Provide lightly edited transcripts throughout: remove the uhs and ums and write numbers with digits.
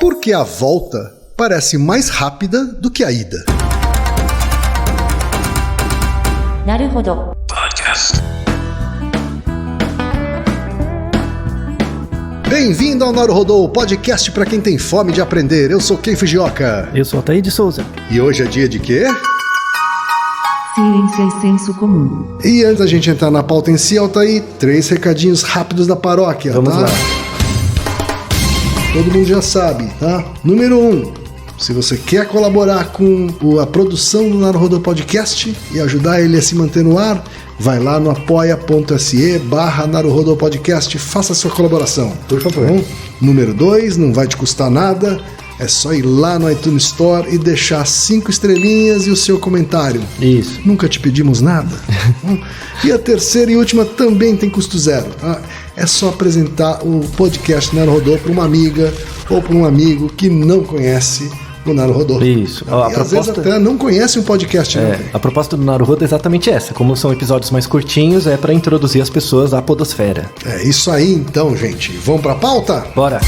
Porque a volta parece mais rápida do que a ida. Naruhodo. Podcast. Bem-vindo ao Naruhodo, podcast para quem tem fome de aprender. Eu sou Ken Fujioka. Eu sou Altair de Souza. E hoje é dia de quê? Ciência e senso comum. E antes da gente entrar na pauta em si, Altair, 3 recadinhos rápidos da paróquia, Vamos lá. Todo mundo já sabe, tá? Número 1, se você quer colaborar com a produção do Naruhodo Podcast e ajudar ele a se manter no ar, vai lá no apoia.se/Naruhodo Podcast, faça a sua colaboração, por favor. Bom? Número 2, não vai te custar nada, é só ir lá no iTunes Store e deixar 5 estrelinhas e o seu comentário. Isso. Nunca te pedimos nada. E a terceira e última também tem custo zero, tá? É só apresentar o podcast Naruhodo para uma amiga ou para um amigo que não conhece o Naruhodo. Isso. Às vezes até não conhece um podcast. A proposta do Naruhodo é exatamente essa. Como são episódios mais curtinhos, é para introduzir as pessoas à podosfera. É isso aí então, gente. Vamos para a pauta? Bora!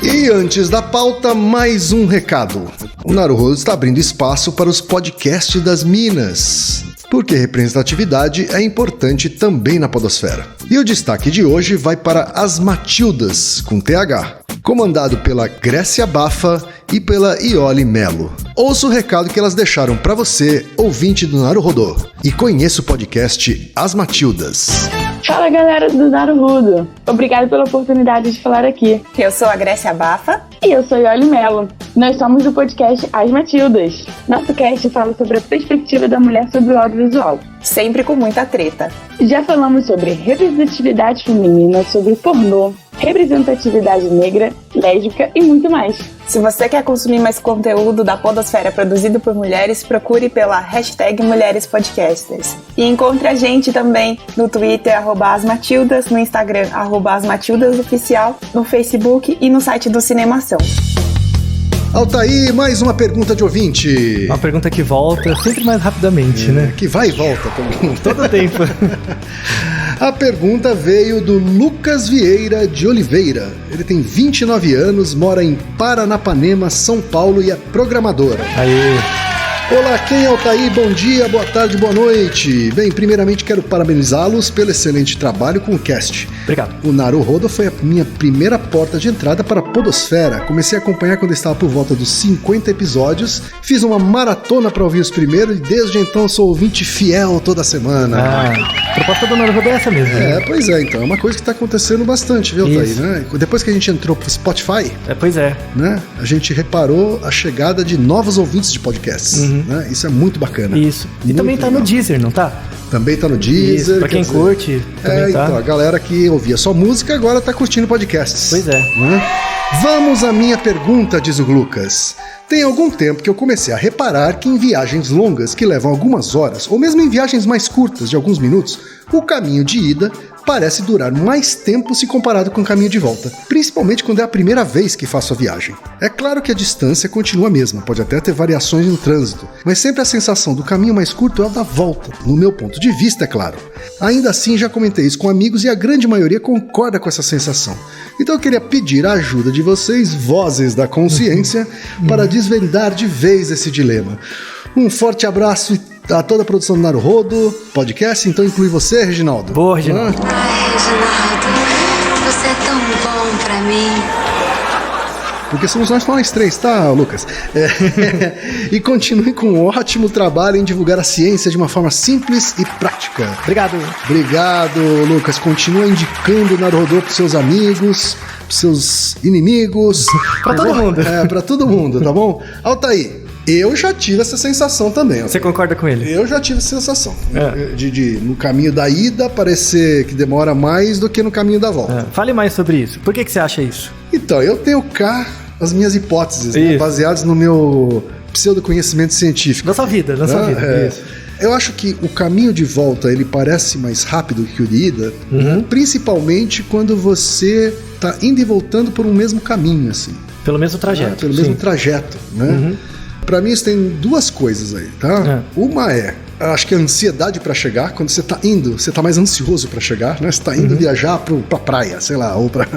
E antes da pauta, mais um recado. O Naruhodo está abrindo espaço para os podcasts das Minas, porque representatividade é importante também na podosfera. E o destaque de hoje vai para as Matildas, com TH, comandado pela Grécia Bafa e pela Iole Melo. Ouça o recado que elas deixaram para você, ouvinte do Naruhodo, e conheça o podcast As Matildas. Fala, galera do Naruhodo. Obrigado pela oportunidade de falar aqui. Eu sou a Grécia Bafa. E eu sou a Iole Melo. Nós somos do podcast As Matildas. Nosso cast fala sobre a perspectiva da mulher sobre o audiovisual. Sempre com muita treta. Já falamos sobre representatividade feminina, sobre pornô, representatividade negra, lésbica e muito mais. Se você quer consumir mais conteúdo da podosfera produzido por mulheres, procure pela hashtag Mulheres Podcasters. E encontre a gente também no Twitter, @asmatildas, no Instagram, @asmatildasoficial, no Facebook e no site do Cinemação. Altair, mais uma pergunta de ouvinte. Uma pergunta que volta sempre mais rapidamente, né? Que vai e volta também. Todo tempo. A pergunta veio do Lucas Vieira de Oliveira. Ele tem 29 anos, mora em Paranapanema, São Paulo e é programador. Aí. Olá, Ken, Altair, bom dia, boa tarde, boa noite. Bem, primeiramente quero parabenizá-los pelo excelente trabalho com o cast. Obrigado. O Naruhodo foi a minha primeira porta de entrada para a podosfera. Comecei a acompanhar quando estava por volta dos 50 episódios. Fiz uma maratona para ouvir os primeiros e desde então sou ouvinte fiel toda semana. A proposta do Naruhodo é essa mesmo. Né? Pois é, então. É uma coisa que está acontecendo bastante, viu, Altair? Né? Depois que a gente entrou pro Spotify, pois é. Né, a gente reparou a chegada de novos ouvintes de podcasts. Uhum. Né? Isso é muito bacana. Isso. E muito também tá legal. No Deezer, não tá? Também tá no Deezer. Isso, pra quem curte, também tá. Então, a galera que ouvia só música agora tá curtindo podcasts. Pois é. Né? Vamos à minha pergunta, diz o Lucas. Tem algum tempo que eu comecei a reparar que em viagens longas, que levam algumas horas, ou mesmo em viagens mais curtas, de alguns minutos, o caminho de ida parece durar mais tempo se comparado com o caminho de volta, principalmente quando é a primeira vez que faço a viagem. É claro que a distância continua a mesma, pode até ter variações no trânsito, mas sempre a sensação do caminho mais curto é a da volta, no meu ponto de vista, é claro. Ainda assim, já comentei isso com amigos e a grande maioria concorda com essa sensação. Então eu queria pedir a ajuda de vocês, vozes da consciência, para desvendar de vez esse dilema. Um forte abraço a toda a produção do Naruhodo Podcast, então inclui você, Reginaldo. Boa, Reginaldo. Ai, Reginaldo, você é tão bom pra mim. Porque somos nós 3, tá, Lucas? E continue com um ótimo trabalho em divulgar a ciência de uma forma simples e prática. Obrigado. Obrigado, Lucas. Continua indicando o Naruhodo pros seus amigos, pros seus inimigos. Pra todo mundo. Pra todo mundo, tá bom? Altair, eu já tive essa sensação também. Você concorda com ele? Eu já tive essa sensação. De no caminho da ida parecer que demora mais do que no caminho da volta. Fale mais sobre isso. Por que você acha isso? Então, eu tenho cá as minhas hipóteses, né, baseadas no meu pseudo-conhecimento científico. Da sua vida, da sua vida. Isso. Eu acho que o caminho de volta, ele parece mais rápido que o de ida, principalmente quando você tá indo e voltando por um mesmo caminho, assim. Pelo mesmo trajeto. Pelo mesmo trajeto, né? pra mim isso tem duas coisas aí, tá? Uma acho que a ansiedade pra chegar, quando você tá indo, você tá mais ansioso pra chegar, né? Você tá indo viajar pra praia, sei lá, ou pra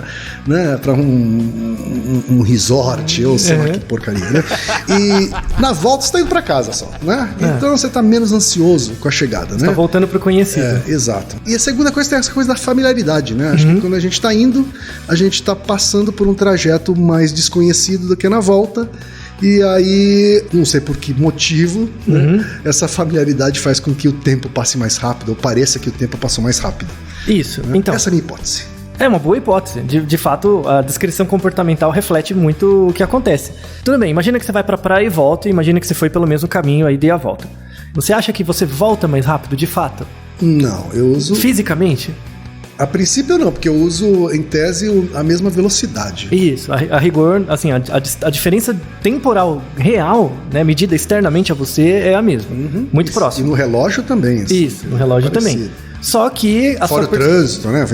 um resort, ou sei lá que porcaria, né? E na volta você tá indo pra casa só, né? Então você tá menos ansioso com a chegada, né? Tá voltando pro conhecido. Exato. E a segunda coisa tem essa coisa da familiaridade, né? Acho que quando a gente tá indo, a gente tá passando por um trajeto mais desconhecido do que na volta. E aí, não sei por que motivo, né, essa familiaridade faz com que o tempo passe mais rápido, ou pareça que o tempo passou mais rápido. Isso, Né? então. Essa é a minha hipótese. É uma boa hipótese. De fato, a descrição comportamental reflete muito o que acontece. Tudo bem, imagina que você vai pra praia e volta, e imagina que você foi pelo mesmo caminho aí de a volta. Você acha que você volta mais rápido, de fato? Não, eu uso... Fisicamente? A princípio não, porque eu uso, em tese, a mesma velocidade. Isso, a rigor, assim, a diferença temporal real, né, medida externamente a você, é a mesma. Muito Isso. próximo. E no relógio também. Assim, Isso, no relógio parecido. também. Só que... Fora o trânsito, né?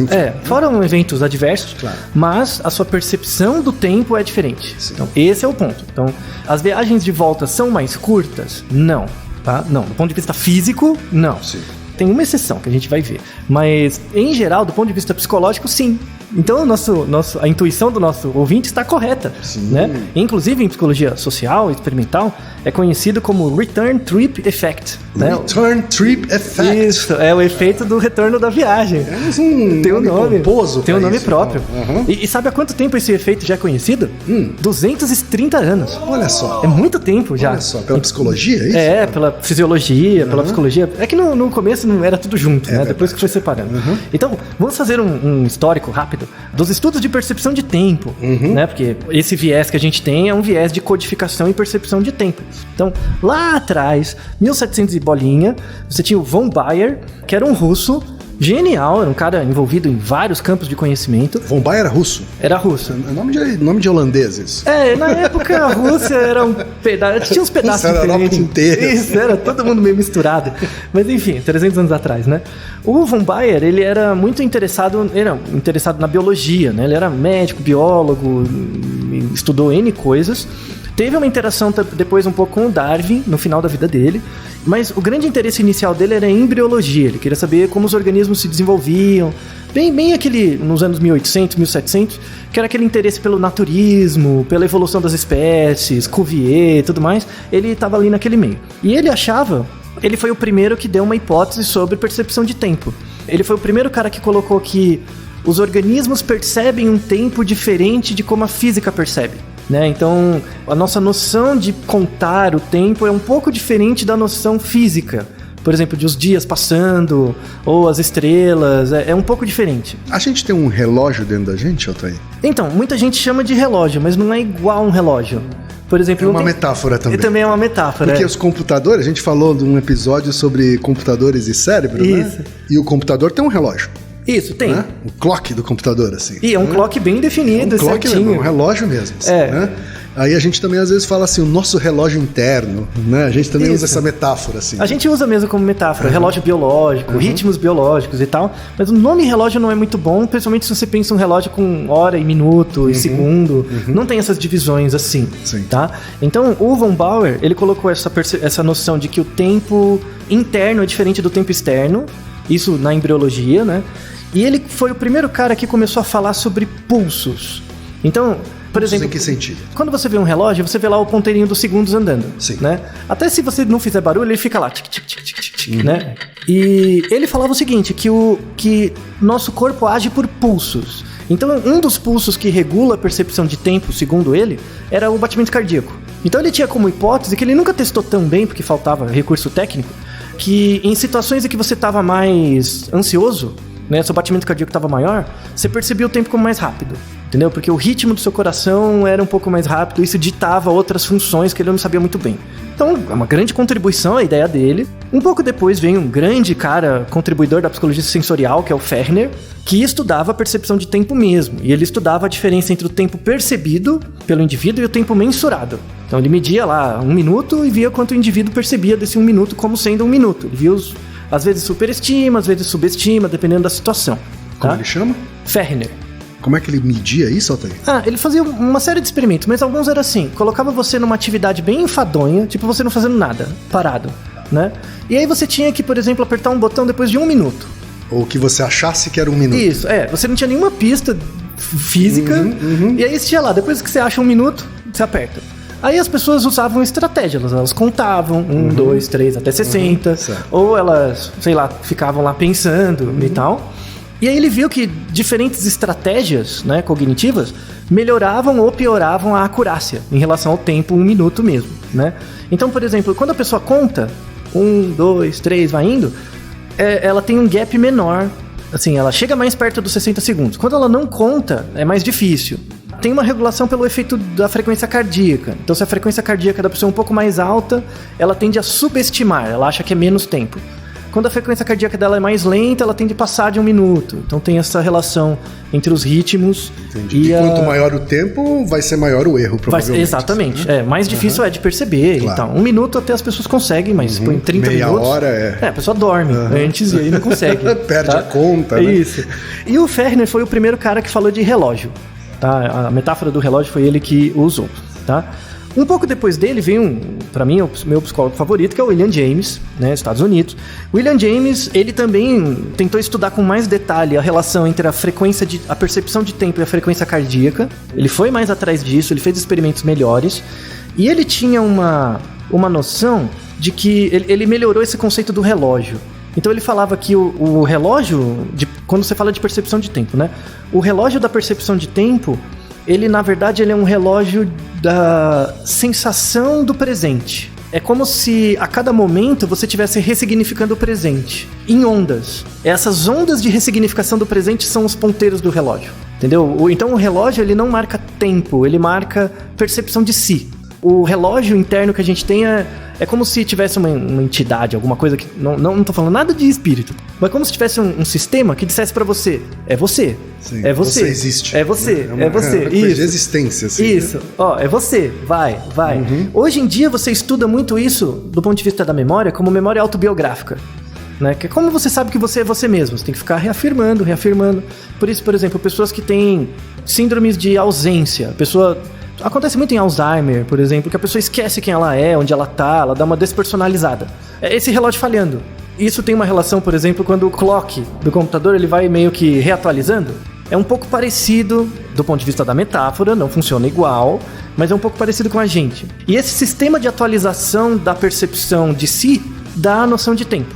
Foram eventos adversos, Claro. mas a sua percepção do tempo é diferente. Sim. Então, esse é o ponto. Então, as viagens de volta são mais curtas? Não, tá? Não. Do ponto de vista físico, não. Sim. Tem uma exceção que a gente vai ver. Mas, em geral, do ponto de vista psicológico, sim. Então, a intuição do nosso ouvinte está correta. Sim. Né? Inclusive, em psicologia social, experimental, é conhecido como Return Trip Effect. Né? Return Trip Effect. Isso, é o efeito do retorno da viagem. Tem um nome pomposo. Tem um nome isso, próprio. então. E sabe há quanto tempo esse efeito já é conhecido? 230 anos. Olha só. É muito tempo já. Olha só, pela psicologia, é isso? É, pela fisiologia, pela psicologia. É que no começo não era tudo junto, né? Depois que foi separando. Então, vamos fazer um histórico rápido dos estudos de percepção de tempo, né? Porque esse viés que a gente tem é um viés de codificação e percepção de tempo. Então, lá atrás, 1700 e bolinha, você tinha o von Baer, que era um russo genial, era um cara envolvido em vários campos de conhecimento. Von Baer era russo? Era russo. É nome de holandeses. Na época a Rússia era um pedaço, tinha uns pedaços Era a Europa diferentes. inteira. Isso, era todo mundo meio misturado. Mas enfim, 300 anos atrás, né? O von Baer, ele era muito interessado na biologia, né? Ele era médico, biólogo, estudou N coisas. Teve uma interação depois um pouco com o Darwin, no final da vida dele, mas o grande interesse inicial dele era em embriologia. Ele queria saber como os organismos se desenvolviam, bem aquele, nos anos 1800, 1700, que era aquele interesse pelo naturismo, pela evolução das espécies, Cuvier e tudo mais. Ele estava ali naquele meio. E ele foi o primeiro que deu uma hipótese sobre percepção de tempo. Ele foi o primeiro cara que colocou que os organismos percebem um tempo diferente de como a física percebe. Né? Então, a nossa noção de contar o tempo é um pouco diferente da noção física. Por exemplo, de os dias passando, ou as estrelas, é um pouco diferente. A gente tem um relógio dentro da gente, Altair? Então, muita gente chama de relógio, mas não é igual um relógio. Por exemplo, É uma metáfora também. Também é uma metáfora. Porque os computadores, a gente falou de um episódio sobre computadores e cérebro, Isso. né? E o computador tem um relógio. Isso, tem. Né? O clock do computador, assim. E é um clock bem definido, um clock certinho. mesmo, um relógio mesmo. Assim, né? Aí a gente também às vezes fala assim, o nosso relógio interno, né? A gente também usa essa metáfora, assim. A gente usa mesmo como metáfora, relógio biológico, ritmos biológicos e tal, mas o nome relógio não é muito bom, principalmente se você pensa um relógio com hora e minuto e segundo, não tem essas divisões assim, Sim. tá? Então, o von Baer, ele colocou essa noção de que o tempo interno é diferente do tempo externo, isso na embriologia, né? E ele foi o primeiro cara que começou a falar sobre pulsos. Então, por exemplo, em que sentido? Quando você vê um relógio, você vê lá o ponteirinho dos segundos andando. Sim. Né? Até se você não fizer barulho, ele fica lá, tic, tic, tic, tic, tic, né? E ele falava o seguinte, que nosso corpo age por pulsos. Então, um dos pulsos que regula a percepção de tempo, segundo ele, era o batimento cardíaco. Então, ele tinha como hipótese, que ele nunca testou tão bem, porque faltava recurso técnico, que em situações em que você estava mais ansioso, né, seu batimento cardíaco estava maior, você percebia o tempo como mais rápido, entendeu? Porque o ritmo do seu coração era um pouco mais rápido, isso ditava outras funções que ele não sabia muito bem. Então, é uma grande contribuição a ideia dele. Um pouco depois vem um grande cara, contribuidor da psicologia sensorial, que é o Ferner, que estudava a percepção de tempo mesmo. E ele estudava a diferença entre o tempo percebido pelo indivíduo e o tempo mensurado. Então, ele media lá 1 minuto e via quanto o indivíduo percebia desse 1 minuto como sendo 1 minuto. Ele via às vezes superestima, às vezes subestima, dependendo da situação. Como tá? ele chama? Ferner. Como é que ele media isso, Altair? Ele fazia uma série de experimentos, mas alguns eram assim, colocava você numa atividade bem enfadonha, tipo você não fazendo nada, parado, né? E aí você tinha que, por exemplo, apertar um botão depois de 1 minuto. Ou que você achasse que era 1 minuto. Isso, você não tinha nenhuma pista física, e aí você tinha lá, depois que você acha 1 minuto, você aperta. Aí as pessoas usavam estratégias, elas contavam 1, 2, 3, até 60, ou elas, sei lá, ficavam lá pensando e tal. E aí ele viu que diferentes estratégias, né, cognitivas melhoravam ou pioravam a acurácia em relação ao tempo 1 minuto mesmo, né? Então, por exemplo, quando a pessoa conta 1, 2, 3, vai indo, ela tem um gap menor, assim, ela chega mais perto dos 60 segundos. Quando ela não conta, é mais difícil. Tem uma regulação pelo efeito da frequência cardíaca. Então, se a frequência cardíaca da pessoa é um pouco mais alta, ela tende a subestimar, ela acha que é menos tempo. Quando a frequência cardíaca dela é mais lenta, ela tende a passar de 1 minuto. Então tem essa relação entre os ritmos. Entendi. E quanto maior o tempo, vai ser maior o erro, provavelmente. Exatamente. Né? Mais difícil é de perceber. Claro. Então, 1 minuto até as pessoas conseguem, mas em 30 meia minutos... hora a pessoa dorme antes e aí não consegue. Perde a conta, né? Isso. E o Ferner foi o primeiro cara que falou de relógio. Tá? A metáfora do relógio foi ele que usou. Tá? Um pouco depois dele veio, para mim, o meu psicólogo favorito, que é o William James, né, Estados Unidos. William James, ele também tentou estudar com mais detalhe a relação entre a percepção de tempo e a frequência cardíaca. Ele foi mais atrás disso, ele fez experimentos melhores. E ele tinha uma noção de que ele melhorou esse conceito do relógio. Então ele falava que o relógio, quando você fala de percepção de tempo, né? O relógio da percepção de tempo, ele na verdade ele é um relógio da sensação do presente. É como se a cada momento você estivesse ressignificando o presente em ondas. Essas ondas de ressignificação do presente são os ponteiros do relógio, entendeu? Então o relógio ele não marca tempo, ele marca percepção de si. O relógio interno que a gente tem é como se tivesse uma entidade, alguma coisa que... Não tô falando nada de espírito, mas como se tivesse um sistema que dissesse pra você, é você. Sim, é você. Você existe. É você, é você. É uma coisa de existência, assim. Isso. Né? É você. Vai. Hoje em dia você estuda muito isso, do ponto de vista da memória, como memória autobiográfica. Né? Que é como você sabe que você é você mesmo. Você tem que ficar reafirmando. Por isso, por exemplo, pessoas que têm síndromes de ausência, acontece muito em Alzheimer, por exemplo, que a pessoa esquece quem ela é, onde ela tá, ela dá uma despersonalizada. É esse relógio falhando. Isso tem uma relação, por exemplo, quando o clock do computador ele vai meio que reatualizando. É um pouco parecido, do ponto de vista da metáfora, não funciona igual, mas é um pouco parecido com a gente. E esse sistema de atualização da percepção de si dá a noção de tempo.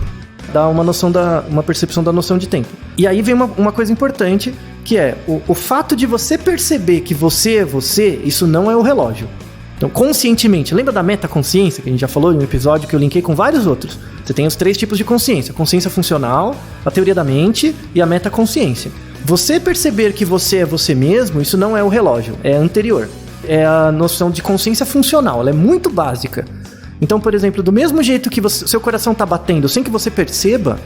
Dá uma percepção da noção de tempo. E aí vem uma coisa importante, que é o fato de você perceber que você é você, isso não é o relógio. Então, conscientemente, lembra da metaconsciência, que a gente já falou em um episódio que eu linkei com vários outros? Você tem os 3 tipos de consciência: consciência funcional, a teoria da mente e a metaconsciência. Você perceber que você é você mesmo, isso não é o relógio, é anterior. É a noção de consciência funcional, ela é muito básica. Então, por exemplo, do mesmo jeito que seu coração está batendo sem que você perceba,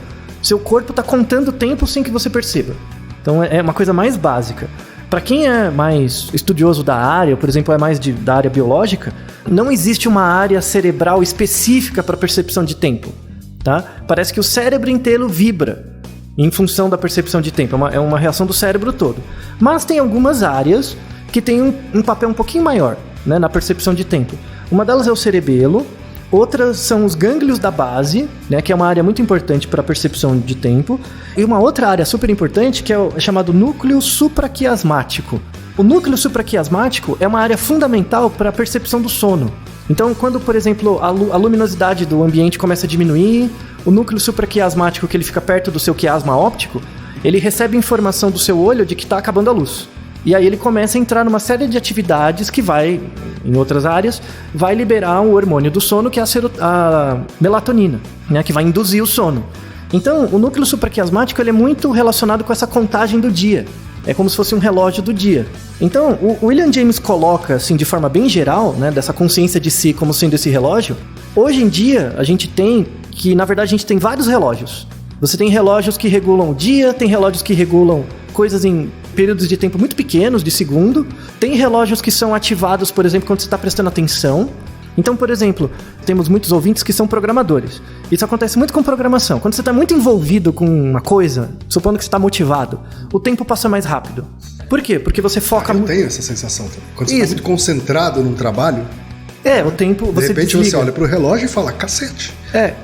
seu corpo está contando o tempo sem que você perceba. Então é uma coisa mais básica. Para quem é mais estudioso da área, por exemplo, é mais da área biológica, não existe uma área cerebral específica para percepção de tempo. Tá? Parece que o cérebro inteiro vibra em função da percepção de tempo. É uma reação do cérebro todo. Mas tem algumas áreas que têm um papel um pouquinho maior, né, na percepção de tempo. Uma delas é o cerebelo. Outras são os gânglios da base, né, que é uma área muito importante para a percepção de tempo. E uma outra área super importante que é chamado núcleo supraquiasmático. O núcleo supraquiasmático é uma área fundamental para a percepção do sono. Então, quando, por exemplo, a luminosidade do ambiente começa a diminuir, o núcleo supraquiasmático, que ele fica perto do seu quiasma óptico, ele recebe informação do seu olho de que está acabando a luz. E aí ele começa a entrar numa série de atividades que vai, em outras áreas, vai liberar o hormônio do sono, que é a melatonina, né, que vai induzir o sono. Então, o núcleo supraquiasmático ele é muito relacionado com essa contagem do dia. É como se fosse um relógio do dia. Então, o William James coloca, assim, de forma bem geral, né, dessa consciência de si como sendo esse relógio. Hoje em dia, a gente tem na verdade, a gente tem vários relógios. Você tem relógios que regulam o dia, tem relógios que regulam coisas em períodos de tempo muito pequenos, de segundo. Tem relógios que são ativados, por exemplo, quando você está prestando atenção. Então, por exemplo, temos muitos ouvintes que são programadores. Isso acontece muito com programação. Quando você está muito envolvido com uma coisa, supondo que você está motivado, o tempo passa mais rápido. Por quê? Porque você foca... Eu tenho essa sensação também. Quando você Isso. tá muito concentrado num trabalho, o tempo de você repente desliga. você olha pro relógio e fala, cacete.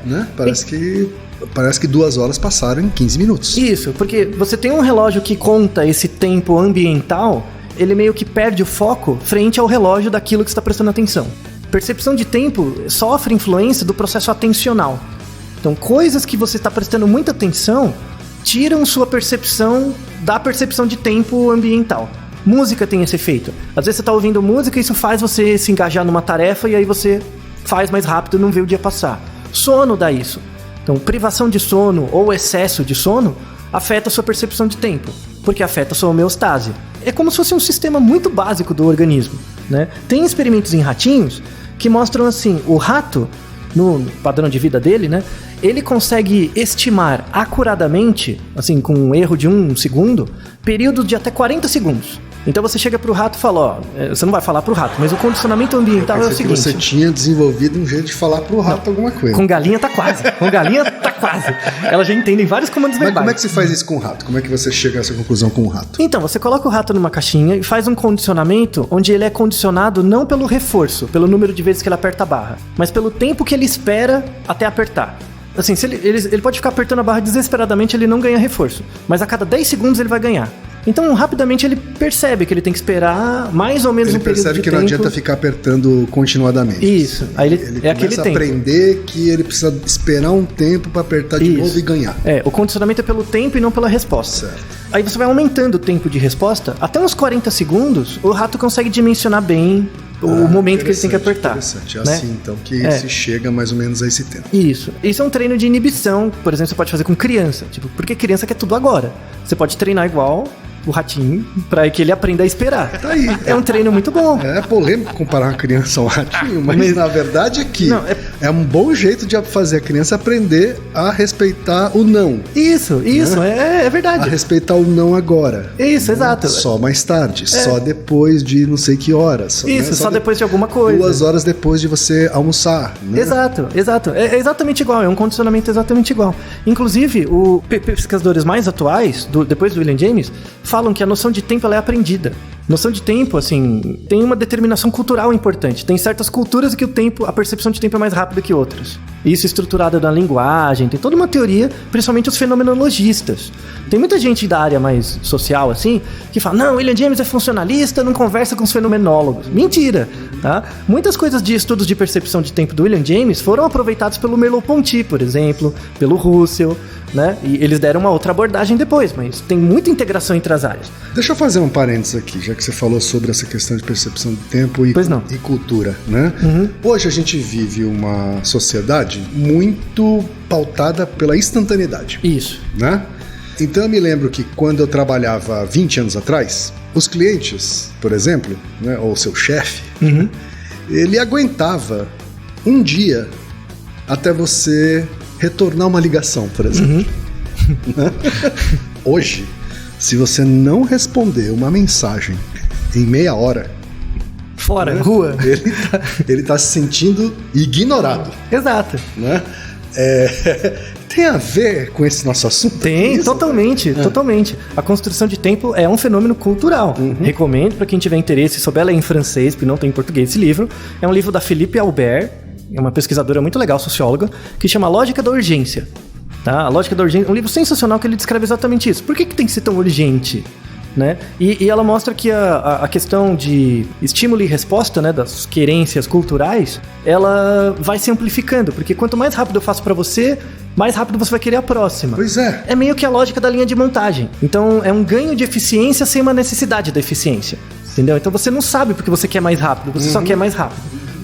Né? Parece que 2 horas passaram em 15 minutos. Isso, porque você tem um relógio que conta esse tempo ambiental, ele meio que perde o foco frente ao relógio daquilo que você está prestando atenção. Percepção de tempo sofre influência do processo atencional. Então, coisas que você está prestando muita atenção tiram sua percepção da percepção de tempo ambiental. Música tem esse efeito. Às vezes você está ouvindo música e isso faz você se engajar numa tarefa e aí você faz mais rápido e não vê o dia passar. Sono dá isso. Então, privação de sono ou excesso de sono afeta a sua percepção de tempo, porque afeta a sua homeostase. É como se fosse um sistema muito básico do organismo, né? Tem experimentos em ratinhos que mostram assim, o rato, no padrão de vida dele, né? Ele consegue estimar acuradamente, assim, com um erro de 1 segundo, períodos de até 40 segundos. Então você chega pro rato e fala, ó, você não vai falar pro rato, mas o condicionamento ambiental é o seguinte... você tinha desenvolvido um jeito de falar pro rato alguma coisa. Com galinha tá quase. Elas já entendem vários comandos Mas verbais. como é que se faz isso com o rato? Como é que você chega a essa conclusão com o rato? Então, você coloca o rato numa caixinha e faz um condicionamento onde ele é condicionado não pelo reforço, pelo número de vezes que ele aperta a barra, mas pelo tempo que ele espera até apertar. Assim, se ele pode ficar apertando a barra desesperadamente, ele não ganha reforço. Mas a cada 10 segundos ele vai ganhar. Então, rapidamente ele percebe que ele tem que esperar mais ou menos um período de tempo. Ele percebe que não adianta ficar apertando continuadamente. Isso. Aí ele é aquele começa a tempo. aprender que ele precisa esperar um tempo para apertar de novo e ganhar. O condicionamento é pelo tempo e não pela resposta. Certo. Aí você vai aumentando o tempo de resposta. Até uns 40 segundos, o rato consegue dimensionar bem o momento que ele tem que apertar. Interessante. É né? assim, então, que se chega mais ou menos a esse tempo. Isso é um treino de inibição. Por exemplo, você pode fazer com criança. Porque criança quer tudo agora. Você pode treinar igual o ratinho para que ele aprenda a esperar. Tá aí. É um treino muito bom. É polêmico comparar uma criança a um ratinho, mas na verdade é que é um bom jeito de fazer a criança aprender a respeitar o não. Isso, é verdade. A respeitar o não agora. Isso, exato. Só mais tarde, só depois de não sei que horas. Isso, só depois de alguma coisa. 2 horas depois de você almoçar. Né? Exato. É exatamente igual, é um condicionamento exatamente igual. Inclusive, os pesquisadores mais atuais, depois do William James, falam que a noção de tempo ela é aprendida. Noção de tempo, assim, tem uma determinação cultural importante. Tem certas culturas que a percepção de tempo é mais rápida que outras. Isso é estruturado na linguagem, tem toda uma teoria, principalmente os fenomenologistas. Tem muita gente da área mais social, assim, que fala, não, William James é funcionalista, não conversa com os fenomenólogos. Mentira, tá? Muitas coisas de estudos de percepção de tempo do William James foram aproveitados pelo Merleau-Ponty, por exemplo, pelo Russell, né? E eles deram uma outra abordagem depois, mas tem muita integração entre as áreas. Deixa eu fazer um parênteses aqui, já que você falou sobre essa questão de percepção de tempo e cultura, né? Uhum. Hoje a gente vive uma sociedade muito pautada pela instantaneidade. Isso. Né? Então eu me lembro que quando eu trabalhava 20 anos atrás, os clientes, por exemplo, né, ou seu chefe, ele aguentava um dia até você retornar uma ligação, por exemplo. Né? Hoje, se você não responder uma mensagem em meia hora, fora, rua, ele tá se sentindo ignorado. Exato. Né? Tem a ver com esse nosso assunto? Tem, totalmente. A construção de tempo é um fenômeno cultural. Recomendo para quem tiver interesse, souber ler em francês, porque não tem em português esse livro. É um livro da Philippe Albert, é uma pesquisadora muito legal, socióloga, que chama Lógica da Urgência. Tá? A Lógica da Urgência é um livro sensacional que ele descreve exatamente isso. Por que tem que ser tão urgente? Né? E ela mostra que a questão de estímulo e resposta, né, das querências culturais, ela vai se amplificando, porque quanto mais rápido eu faço pra você, mais rápido você vai querer a próxima. Pois é. É meio que a lógica da linha de montagem. Então é um ganho de eficiência sem uma necessidade da eficiência. Entendeu? Então você não sabe porque você quer mais rápido, você só quer mais rápido.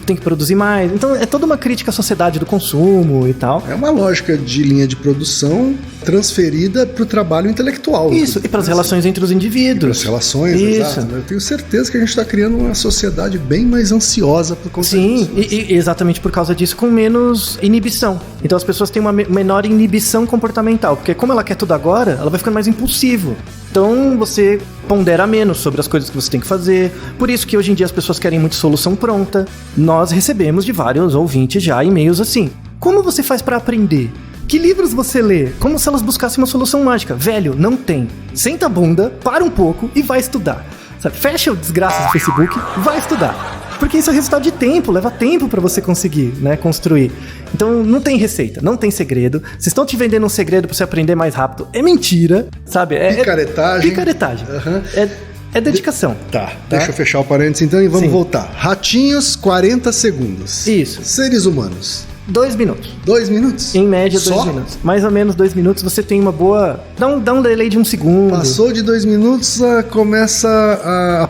Tem que produzir mais. Então é toda uma crítica à sociedade do consumo e tal. É uma lógica de linha de produção transferida para o trabalho intelectual. Isso, e para as relações entre os indivíduos. Para as relações, exato. Eu tenho certeza que a gente está criando uma sociedade bem mais ansiosa por conta disso. Sim, e exatamente por causa disso, com menos inibição. Então as pessoas têm uma menor inibição comportamental, porque como ela quer tudo agora, ela vai ficando mais impulsivo. Então você pondera menos sobre as coisas que você tem que fazer. Por isso que hoje em dia as pessoas querem muito solução pronta. Nós recebemos de vários ouvintes já e-mails assim. Como você faz para aprender? Que livros você lê? Como se elas buscassem uma solução mágica. Velho, não tem. Senta a bunda, para um pouco e vai estudar. Sabe? Fecha o desgraça do Facebook, vai estudar. Porque isso é resultado de tempo, leva tempo pra você conseguir, né, construir. Então não tem receita, não tem segredo. Vocês estão te vendendo um segredo pra você aprender mais rápido. É mentira, sabe? Picaretagem. Picaretagem. Uhum. É dedicação. Tá, deixa eu fechar o parênteses então e vamos Sim. voltar. Ratinhos, 40 segundos. Isso. Seres humanos. 2 minutos. 2 minutos? Em média, Só? 2 minutos. Mais ou menos 2 minutos, você tem uma boa... Dá um delay de 1 segundo. Passou de 2 minutos, a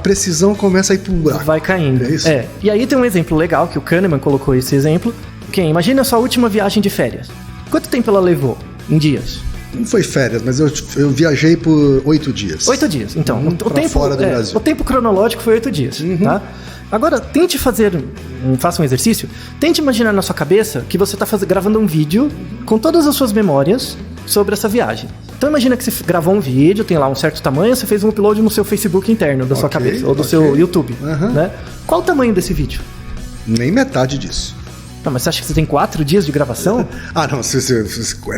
precisão começa a ir pro buraco. Vai caindo. É isso? E aí tem um exemplo legal, que o Kahneman colocou esse exemplo. Imagina a sua última viagem de férias. Quanto tempo ela levou em dias? Não foi férias, mas eu viajei por 8 dias. 8 dias. Então, o pra tempo, fora do Brasil. o tempo cronológico foi 8 dias, tá? Agora, faça um exercício. Tente imaginar na sua cabeça que você está gravando um vídeo com todas as suas memórias sobre essa viagem. Então imagina que você gravou um vídeo, tem lá um certo tamanho, você fez um upload no seu Facebook interno da sua cabeça, ou do seu YouTube, né? Qual o tamanho desse vídeo? Nem metade disso. Não, mas você acha que você tem 4 dias de gravação?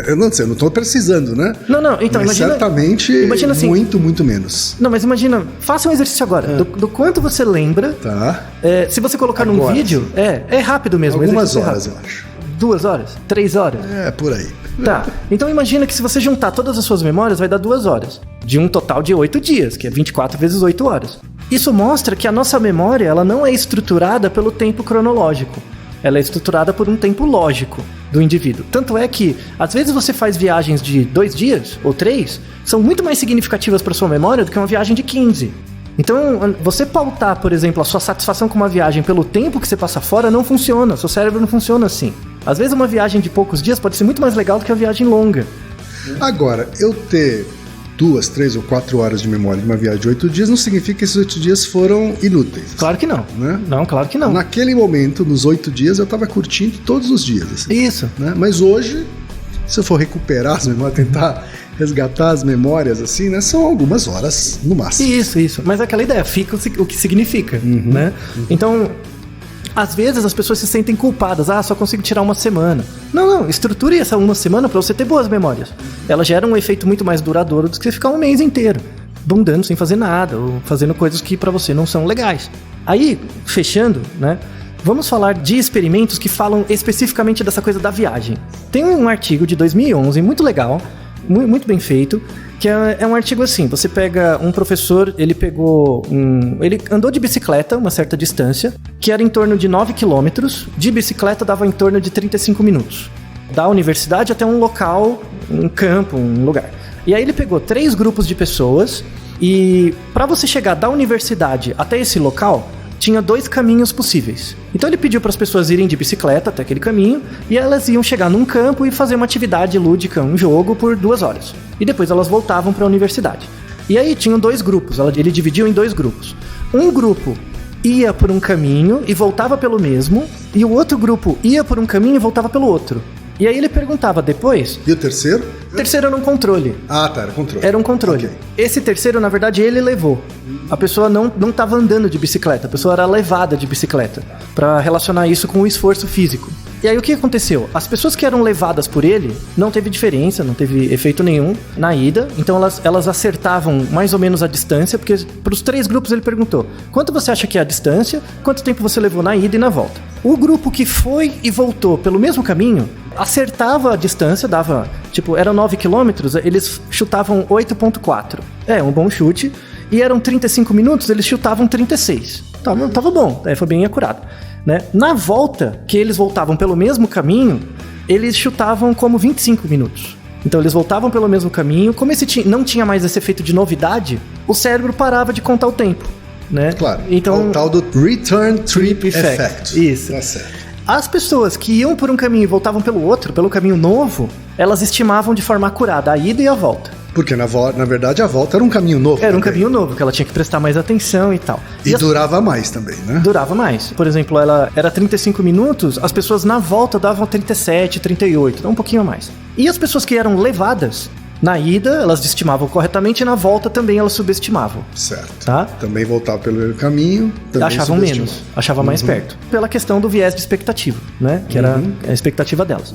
Eu não sei, eu não tô precisando, né? Não, então mas imagina... certamente assim, muito menos. Não, mas imagina, faça um exercício agora, do quanto você lembra, Tá. se você colocar Agora, num vídeo, é rápido mesmo. Algumas exercício horas, rápido. eu acho. 2 horas? 3 horas? É, por aí. Tá, então imagina que se você juntar todas as suas memórias, vai dar 2 horas. De um total de 8 dias, que é 24 vezes 8 horas. Isso mostra que a nossa memória, ela não é estruturada pelo tempo cronológico. Ela é estruturada por um tempo lógico do indivíduo. Tanto é que, às vezes você faz viagens de 2 dias ou 3, são muito mais significativas para sua memória do que uma viagem de 15. Então, você pautar, por exemplo, a sua satisfação com uma viagem pelo tempo que você passa fora não funciona. Seu cérebro não funciona assim. Às vezes uma viagem de poucos dias pode ser muito mais legal do que uma viagem longa. Agora, eu ter 2, 3 ou 4 horas de memória de uma viagem de 8 dias não significa que esses 8 dias foram inúteis. Claro que não. Né? Não, claro que não. Naquele momento, nos 8 dias, eu tava curtindo todos os dias. Assim, Isso. né? Mas hoje, se eu for recuperar as memórias, tentar resgatar as memórias, assim, né? São algumas horas no máximo. Isso. Mas aquela ideia, fica o que significa, né? Então, às vezes as pessoas se sentem culpadas. Só consigo tirar uma semana. Não, estruture essa uma semana para você ter boas memórias. Ela gera um efeito muito mais duradouro do que você ficar um mês inteiro bundando sem fazer nada, ou fazendo coisas que para você não são legais. Aí, fechando, né? Vamos falar de experimentos que falam especificamente dessa coisa da viagem. Tem um artigo de 2011, muito legal, muito bem feito, que é um artigo assim, você pega um professor, ele andou de bicicleta uma certa distância, que era em torno de 9 quilômetros, de bicicleta dava em torno de 35 minutos. Da universidade até um local, um campo, um lugar. E aí ele pegou 3 grupos de pessoas, e para você chegar da universidade até esse local, tinha 2 caminhos possíveis. Então ele pediu para as pessoas irem de bicicleta até aquele caminho, e elas iam chegar num campo e fazer uma atividade lúdica, um jogo, por 2 horas. E depois elas voltavam para a universidade. E aí tinham 2 grupos, ele dividiu em 2 grupos. Um grupo ia por um caminho e voltava pelo mesmo, e o outro grupo ia por um caminho e voltava pelo outro. E aí ele perguntava depois... E o terceiro? O terceiro era um controle. Tá, era controle. Era um controle. Okay. Esse terceiro, na verdade, ele levou. A pessoa não estava andando de bicicleta, a pessoa era levada de bicicleta, para relacionar isso com o esforço físico. E aí o que aconteceu? As pessoas que eram levadas por ele, não teve diferença, não teve efeito nenhum na ida, então elas acertavam mais ou menos a distância, porque para os 3 grupos ele perguntou: quanto você acha que é a distância, quanto tempo você levou na ida e na volta? O grupo que foi e voltou pelo mesmo caminho, acertava a distância, dava, eram 9 quilômetros, eles chutavam 8,4. Um bom chute. E eram 35 minutos, eles chutavam 36. Tava bom, foi bem acurado, né? Na volta, que eles voltavam pelo mesmo caminho, eles chutavam como 25 minutos. Então eles voltavam pelo mesmo caminho. Como não tinha mais esse efeito de novidade, o cérebro parava de contar o tempo, né? Claro, então, o tal do Return Trip Effect. Isso. Tá certo. As pessoas que iam por um caminho e voltavam pelo outro, pelo caminho novo, elas estimavam de forma acurada a ida e a volta. Porque, na verdade, a volta era um caminho novo. Era um caminho novo, que ela tinha que prestar mais atenção e tal. E durava mais também, né? Durava mais. Por exemplo, ela era 35 minutos, as pessoas na volta davam 37, 38, então um pouquinho a mais. E as pessoas que eram levadas, Na ida, elas estimavam corretamente e na volta também elas subestimavam. Certo. Tá? Também voltava pelo mesmo caminho. Também Achavam menos, achava mais perto. Pela questão do viés de expectativa, né? Que era a expectativa delas.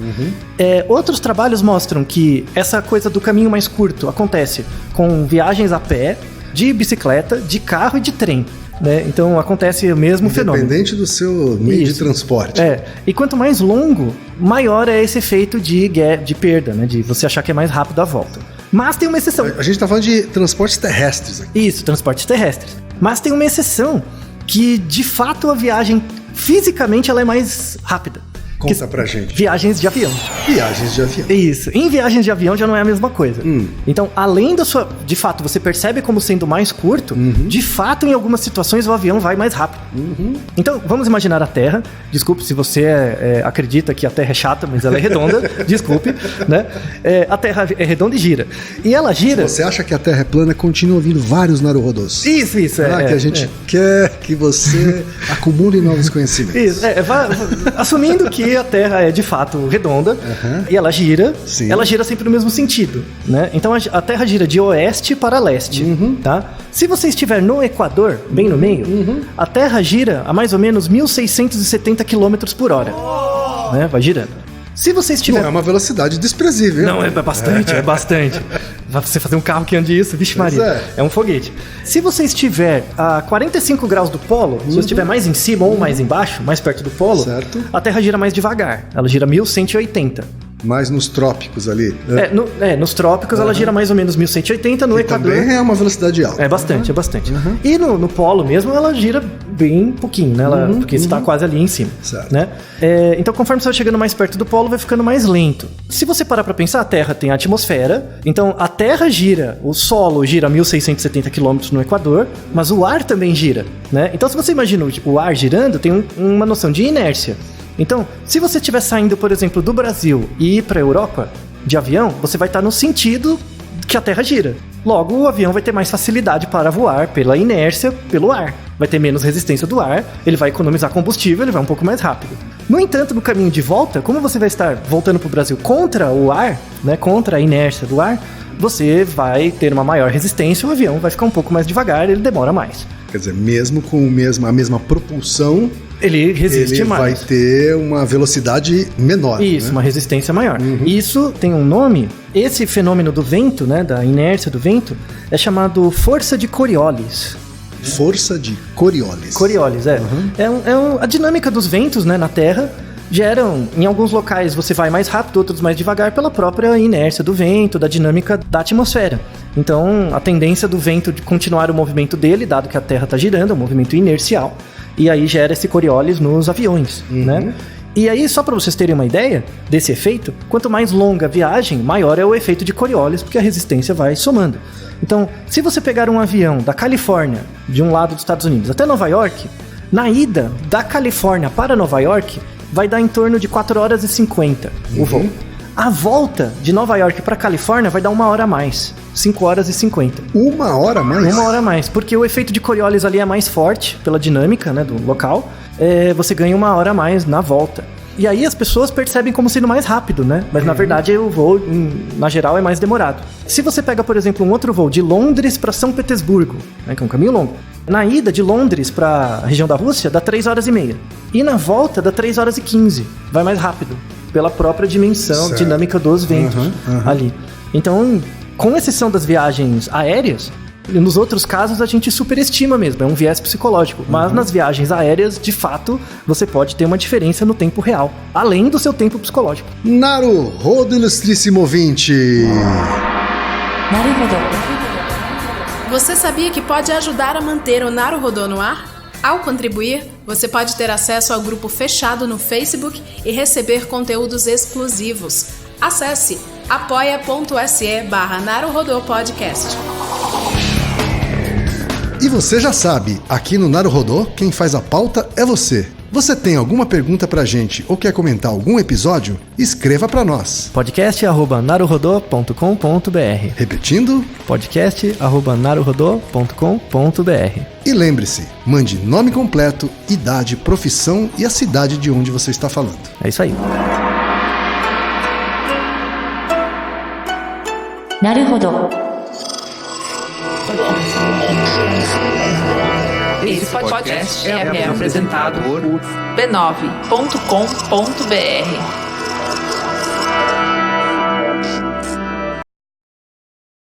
Outros trabalhos mostram que essa coisa do caminho mais curto acontece com viagens a pé, de bicicleta, de carro e de trem. Né? Então acontece o mesmo fenômeno. Independente do seu meio de transporte. E quanto mais longo, maior é esse efeito de perda, né? De você achar que é mais rápido a volta. Mas tem uma exceção. A gente tá falando de transportes terrestres aqui. Isso, transportes terrestres. Mas tem uma exceção que, de fato, a viagem fisicamente ela é mais rápida. Conta pra gente. Viagens de avião. Viagens de avião. Isso. Em viagens de avião já não é a mesma coisa. Então, além da sua... De fato, você percebe como sendo mais curto, de fato, em algumas situações, o avião vai mais rápido. Então, vamos imaginar a Terra. Desculpe se você acredita que a Terra é chata, mas ela é redonda. Desculpe, né? A Terra é redonda e gira. E ela gira... Se você acha que a Terra é plana, continua ouvindo vários Naruhodos. Isso. Que a gente quer que você acumule novos conhecimentos. Isso. Assumindo que a Terra é de fato redonda e ela gira, ela gira sempre no mesmo sentido, né? Então a Terra gira de oeste para leste, tá? Se você estiver no Equador, bem no meio, a Terra gira a mais ou menos 1.670 km por hora, né? Vai girando. Se você estiver... Não é uma velocidade desprezível. Não, é bastante, é bastante. Pra você fazer um carro que ande isso, vixe Maria, é um foguete. Se você estiver a 45 graus do polo, se você estiver mais em cima ou mais embaixo, mais perto do polo, a Terra gira mais devagar. Ela gira 1.180. Mais nos trópicos ali. Nos trópicos ela gira mais ou menos 1.180, no Equador... também é uma velocidade alta. É bastante. E no polo mesmo ela gira bem pouquinho, né? Porque você está quase ali em cima. Certo. Né? Então conforme você vai chegando mais perto do polo, vai ficando mais lento. Se você parar pra pensar, a Terra tem a atmosfera, então a Terra gira, o solo gira 1.670 km no Equador, mas o ar também gira, né? Então se você imagina o ar girando, tem uma noção de inércia. Então, se você estiver saindo, por exemplo, do Brasil e ir para a Europa de avião, você vai estar no sentido que a Terra gira. Logo, o avião vai ter mais facilidade para voar pela inércia, pelo ar. Vai ter menos resistência do ar, ele vai economizar combustível, ele vai um pouco mais rápido. No entanto, no caminho de volta, como você vai estar voltando para o Brasil contra o ar, né, contra a inércia do ar, você vai ter uma maior resistência, o avião vai ficar um pouco mais devagar, ele demora mais. Quer dizer, mesmo com a mesma propulsão... Ele resiste mais. Ele vai ter uma velocidade menor. Isso, uma resistência maior. Isso tem um nome. Esse fenômeno do vento, né, da inércia do vento, é chamado força de Coriolis. Força de Coriolis. Coriolis, a dinâmica dos ventos, né, na Terra geram, em alguns locais você vai mais rápido, outros mais devagar, pela própria inércia do vento, da dinâmica da atmosfera. Então, a tendência do vento de continuar o movimento dele, dado que a Terra está girando, é um movimento inercial, e aí gera esse Coriolis nos aviões, né? E aí, só para vocês terem uma ideia desse efeito, quanto mais longa a viagem, maior é o efeito de Coriolis, porque a resistência vai somando. Então, se você pegar um avião da Califórnia, de um lado dos Estados Unidos, até Nova York, na ida da Califórnia para Nova York, vai dar em torno de 4 horas e 50 o voo. A volta de Nova York para Califórnia vai dar 1 hora a mais, 5 horas e 50. 1 hora a mais? 1 hora a mais, porque o efeito de Coriolis ali é mais forte pela dinâmica, né, do local. Você ganha 1 hora a mais na volta. E aí as pessoas percebem como sendo mais rápido, né? Mas na verdade o voo, na geral, é mais demorado. Se você pega, por exemplo, um outro voo de Londres para São Petersburgo, né, que é um caminho longo, na ida de Londres para a região da Rússia dá 3 horas e meia. E na volta dá 3 horas e 15. Vai mais rápido, pela própria dimensão, dinâmica dos ventos ali. Então, com exceção das viagens aéreas, nos outros casos a gente superestima mesmo, é um viés psicológico. Mas nas viagens aéreas, de fato, você pode ter uma diferença no tempo real, além do seu tempo psicológico. Naruhodo, ilustríssimo ouvinte! Naruhodo. Você sabia que pode ajudar a manter o Naruhodo no ar? Ao contribuir, você pode ter acesso ao grupo fechado no Facebook e receber conteúdos exclusivos. Acesse apoia.se/NaruhodoPodcast. E você já sabe, aqui no Naruhodo, quem faz a pauta é você. Você tem alguma pergunta pra gente ou quer comentar algum episódio? Escreva pra nós. podcast@naruhodo.com.br. Repetindo? podcast@naruhodo.com.br. E lembre-se, mande nome completo, idade, profissão e a cidade de onde você está falando. É isso aí. なるほど。 Esse podcast é apresentado por b9.com.br.